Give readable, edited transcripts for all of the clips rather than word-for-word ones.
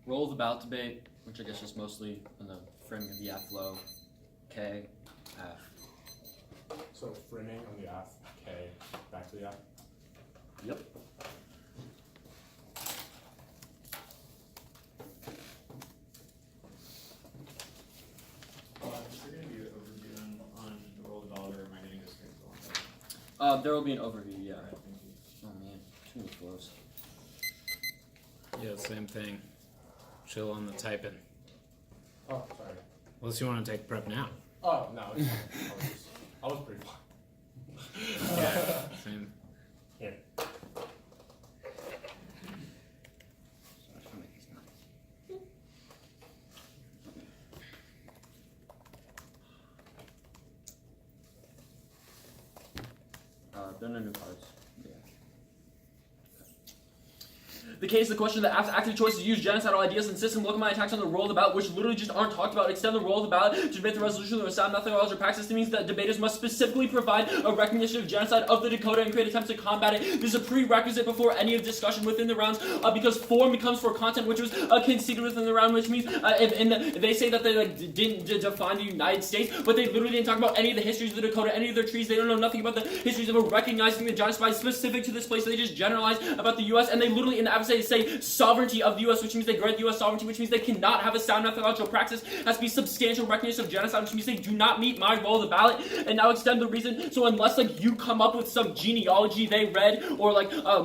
Roll of the ballot debate, which I guess is mostly in the framing of the F low, K, F. So framing on the F, K, back to the F. Yep. Is there going to be an overview on the roll of the ballot, or am I getting this? There will be an overview, yeah. All right, thank you. Oh man, too many flows. Yeah, same thing. Chill on the typing. Oh, sorry. Unless you want to take prep now. Oh, no, it's fine. I was pretty fine. Yeah, same. Here. There are no new cards. Yeah. The case, the question, the active choice to use genocidal ideas and system look at my attacks on the roll of the ballot, which literally just aren't talked about. Extend the roll of the ballot to debate the resolution of a sound methodology or practice. That means that debaters must specifically provide a recognition of genocide of the Dakota and create attempts to combat it. This is a prerequisite before any of discussion within the rounds, because form becomes for content, which was conceded within the round, which means they say that they didn't define the United States, but they literally didn't talk about any of the histories of the Dakota, any of their trees. They don't know nothing about the histories of recognizing the genocide specific to this place. They just generalize about the U.S. and they literally in the adversary say sovereignty of the U.S., which means they grant the U.S. sovereignty, which means they cannot have a sound methodological practice. It has to be substantial recognition of genocide, which means they do not meet my roll of the ballot. And now extend the reason. So unless you come up with some genealogy they read or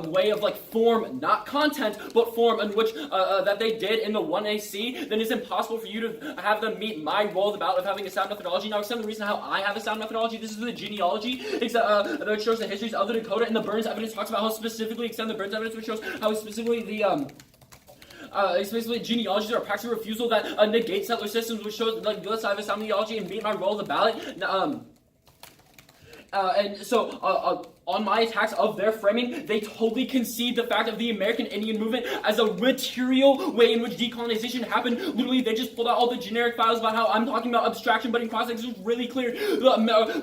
way of form, not content, but form in which that they did in the 1AC, then it's impossible for you to have them meet my roll of the ballot of having a sound methodology. Now extend the reason how I have a sound methodology. This is the genealogy that shows the histories of the Dakota, and the Burns evidence talks about how specifically extend the Burns evidence, which shows how specifically the it's basically genealogies are a practical refusal that negate settler systems, which shows let's have a sound methodology and meet my roll of the ballot. And so on my attacks of their framing, they totally concede the fact of the American Indian movement as a material way in which decolonization happened. Literally, they just pulled out all the generic files about how I'm talking about abstraction, but in context, it's really clear.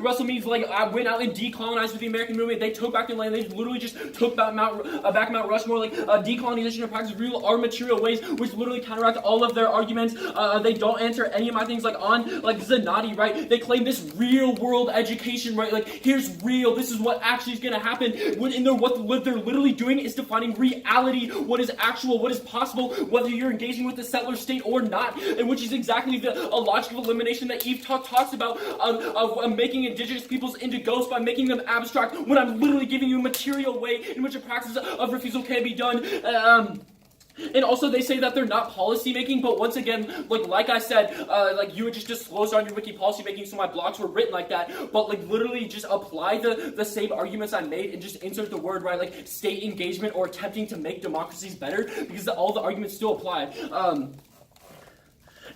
Russell Means I went out and decolonized with the American movement. They took back the land. They literally just took back Mount Rushmore. Decolonization and practice real are material ways, which literally counteract all of their arguments. They don't answer any of my things on Zanotti, right? They claim this real world education, right? Here's real. This is what actually is going to happen. What they're literally doing is defining reality, what is actual, what is possible, whether you're engaging with the settler state or not, and which is exactly the logical elimination that Eve talks about of making indigenous peoples into ghosts by making them abstract, when I'm literally giving you a material way in which a practice of refusal can be done. And also they say that they're not policy making, but once again, like I said, you would just disclose on your wiki policy making, so my blogs were written like that, but literally just apply the same arguments I made and just insert the word, right, state engagement or attempting to make democracies better, because all the arguments still apply.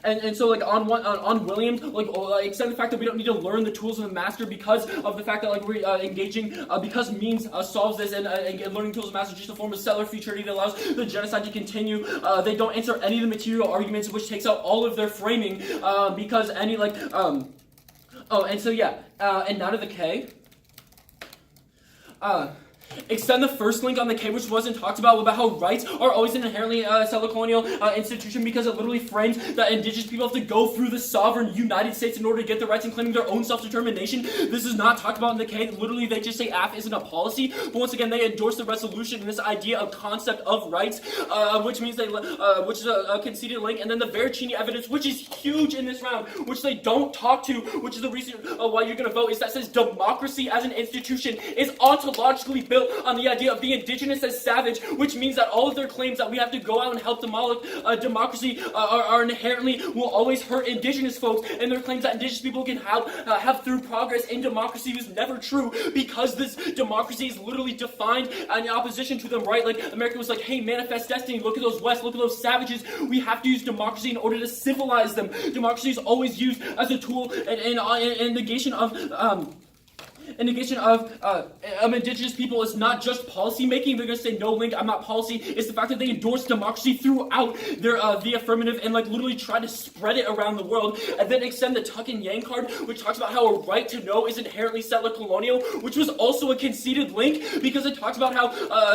And so on Williams, extend the fact that we don't need to learn the tools of the master because of the fact that we're engaging because means solves this, and learning tools of the master is just a form of settler futurity that allows the genocide to continue. They don't answer any of the material arguments, which takes out all of their framing because any and now to the K. Extend the first link on the K, which wasn't talked about how rights are always an inherently settler colonial institution, because it literally frames that indigenous people have to go through the sovereign United States in order to get the rights and claiming their own self-determination. This is not talked about in the K. Literally, they just say AF isn't a policy, but once again, they endorse the resolution and this idea of concept of rights, which means which is a conceded link, and then the Veracini evidence, which is huge in this round, which they don't talk to, which is the reason why you're going to vote, is that says democracy as an institution is ontologically built on the idea of the indigenous as savage, which means that all of their claims that we have to go out and help demolish democracy are inherently will always hurt indigenous folks, and their claims that indigenous people can have through progress in democracy is never true, because this democracy is literally defined in opposition to them, right? America was hey, manifest destiny, look at those West, look at those savages, we have to use democracy in order to civilize them. Democracy is always used as a tool and negation of negation of indigenous people is not just policy making. They're going to say no link, I'm not policy. It's the fact that they endorse democracy throughout their the affirmative and like literally try to spread it around the world, and then extend the Tuck and Yang card, which talks about how a right to know is inherently settler colonial, which was also a conceded link because it talks about how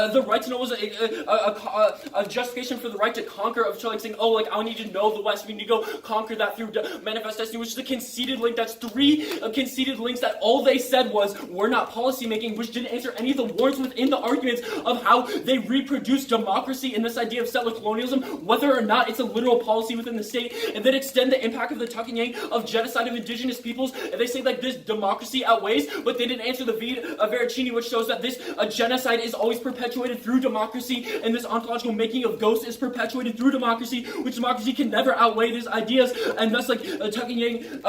the right to know was a justification for the right to conquer, of like saying, oh, like I need to know the West, we need to go conquer that through manifest destiny, which is a conceded link. That's three conceded links that all they said was we're not policy making, which didn't answer any of the warrants within the arguments of how they reproduce democracy in this idea of settler colonialism, whether or not it's a literal policy within the state, and then extend the impact of the Tuck and Yang of genocide of indigenous peoples, and they say like this democracy outweighs, but they didn't answer the Veracini, which shows that this genocide is always perpetuated through democracy, and this ontological making of ghosts is perpetuated through democracy, which democracy can never outweigh these ideas, and thus like Tuck and Yang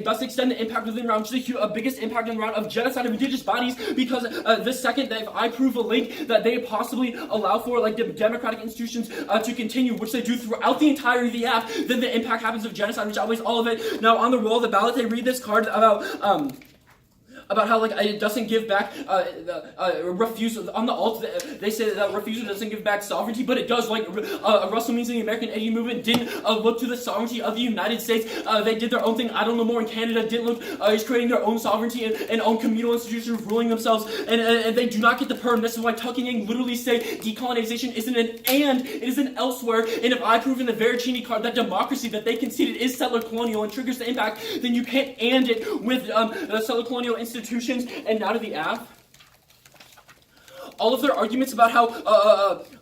thus extend the impact within round, which is the biggest impact in the round of genocide of indigenous bodies, because the second that if I prove a link that they possibly allow for like the democratic institutions to continue, which they do throughout the entirety of the app, then the impact happens of genocide, which outweighs all of it. Now on the roll of the ballot, they read this card about how like it doesn't give back refusal on the alt. They say that refusal doesn't give back sovereignty, but it does. Like Russell Means and the American Indian Movement didn't look to the sovereignty of the United States. They did their own thing. I don't know more in Canada. Didn't look. Is creating their own sovereignty and own communal institutions ruling themselves, and they do not get the perm. This is why Tuck and Yang literally say decolonization isn't an and, it is an elsewhere. And if I prove in the Veracini card that democracy that they conceded is settler colonial and triggers the impact, then you can't and it with the settler colonial institutions and now to the app. All of their arguments about how,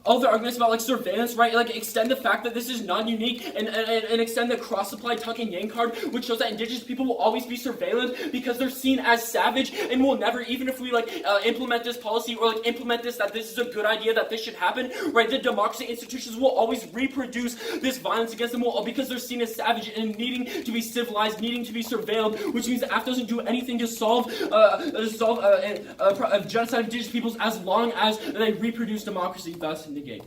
all of their arguments about like surveillance, right? Like extend the fact that this is non-unique and extend the cross-supply Tuck and Yang card, which shows that indigenous people will always be surveilled because they're seen as savage and will never, even if we like implement this policy or like implement this, that this is a good idea, that this should happen, right? The democracy institutions will always reproduce this violence against them all because they're seen as savage and needing to be civilized, needing to be surveilled, which means the app doesn't do anything to solve genocide of indigenous peoples as long as they reproduce democracy, thus negate.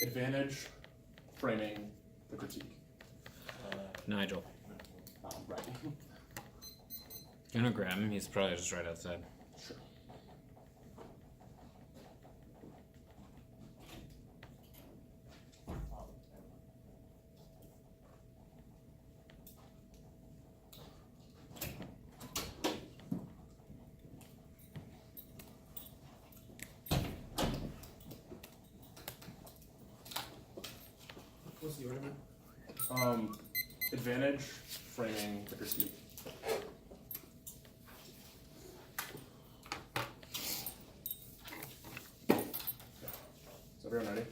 Advantage framing the critique. Nigel. Right. You wanna grab him? He's probably just right outside. Sure. What's the argument? Advantage, framing, the critique. Is everyone ready?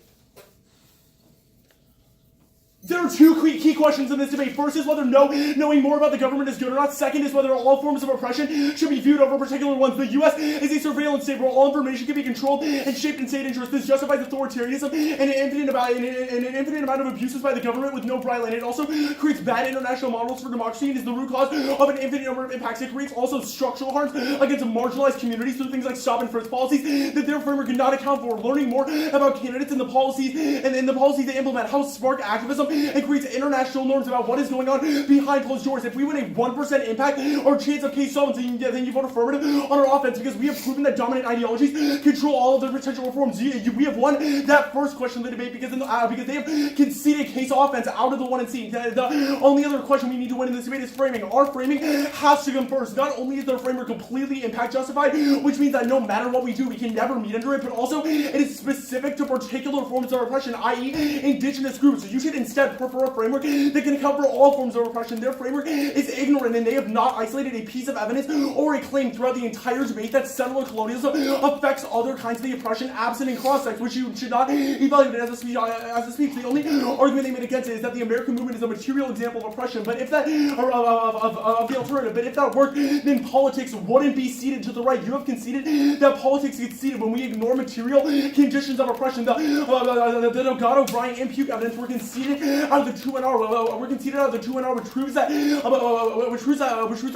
There are two key questions in this debate. First is whether knowing more about the government is good or not. Second is whether all forms of oppression should be viewed over particular ones. The U.S. is a surveillance state where all information can be controlled and shaped in state interest. This justifies authoritarianism and an infinite amount of abuses by the government with no bridle. And it also creates bad international models for democracy and is the root cause of an infinite number of impacts. It creates also structural harms against marginalized communities through things like stop and frisk policies that their framework cannot account for. Learning more about candidates and the policies they implement helps spark activism and creates international norms about what is going on behind closed doors. If we win a 1% impact or chance of case solvency, then you vote affirmative on our offense because we have proven that dominant ideologies control all of the potential reforms. We have won that first question of the debate because they have conceded case offense out of the 1 and C. The only other question we need to win in this debate is framing. Our framing has to come first. Not only is their framework completely impact justified, which means that no matter what we do, we can never meet under it, but also it is specific to particular forms of oppression, i.e. indigenous groups. So you should instead prefer a framework that can account for all forms of oppression. Their framework is ignorant and they have not isolated a piece of evidence or a claim throughout the entire debate that settler colonialism affects other kinds of the oppression absent in cross-sex, which you should not evaluate as a speech. The only argument they made against it is that the American movement is a material example of oppression, but if that, of the alternative, but if that worked, then politics wouldn't be ceded to the right. You have conceded that politics gets ceded when we ignore material conditions of oppression. The Delgado, Bryan, and Puke evidence were conceded out of the 2NR. We're conceded out of the 2NR, which proves that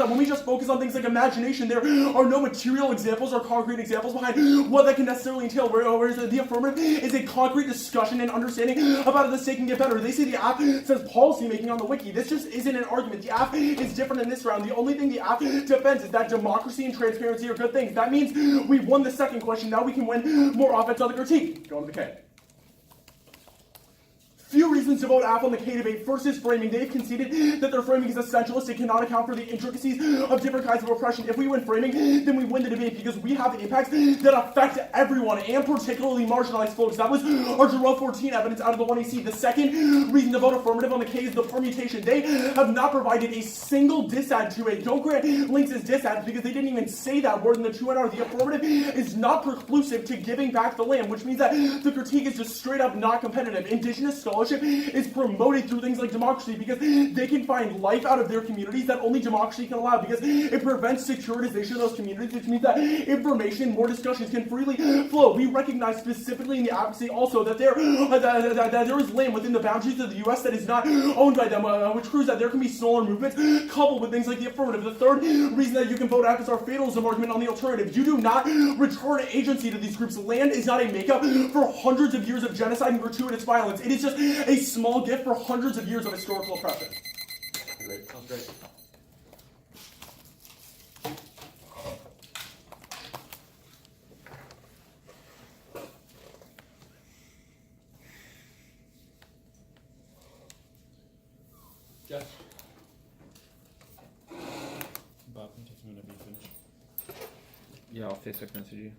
when we just focus on things like imagination, there are no material examples or concrete examples behind what that can necessarily entail. Whereas the affirmative is a concrete discussion and understanding about how the state can get better. They say the app says policy making on the wiki. This just isn't an argument. The app is different in this round. The only thing the app defends is that democracy and transparency are good things. That means we won the second question. Now we can win more offense on the critique. Go on to the K. Few reasons to vote app on the K debate. First is framing. They've conceded that their framing is essentialist. It cannot account for the intricacies of different kinds of oppression. If we win framing, then we win the debate because we have impacts that affect everyone and particularly marginalized folks. That was our Giroux 14 evidence out of the 1AC. The second reason to vote affirmative on the K is the permutation. They have not provided a single dissad to it. Don't grant links as dissad because they didn't even say that word in the 2NR. The affirmative is not preclusive to giving back the land, which means that the critique is just straight up not competitive. Indigenous scholarship is promoted through things like democracy because they can find life out of their communities that only democracy can allow because it prevents securitization of those communities, which means that information, more discussions can freely flow. We recognize specifically in the advocacy also that there is land within the boundaries of the U.S. that is not owned by them, which proves that there can be smaller movements coupled with things like the affirmative. The third reason that you can vote out is our fatalism argument on the alternative. You do not return agency to these groups. Land is not a makeup for hundreds of years of genocide and gratuitous violence. It is just a small gift for hundreds of years of historical oppression. Great. Sounds great. Jeff. Bob, can you take a minute to be finished? Yeah, I'll Facebook message you.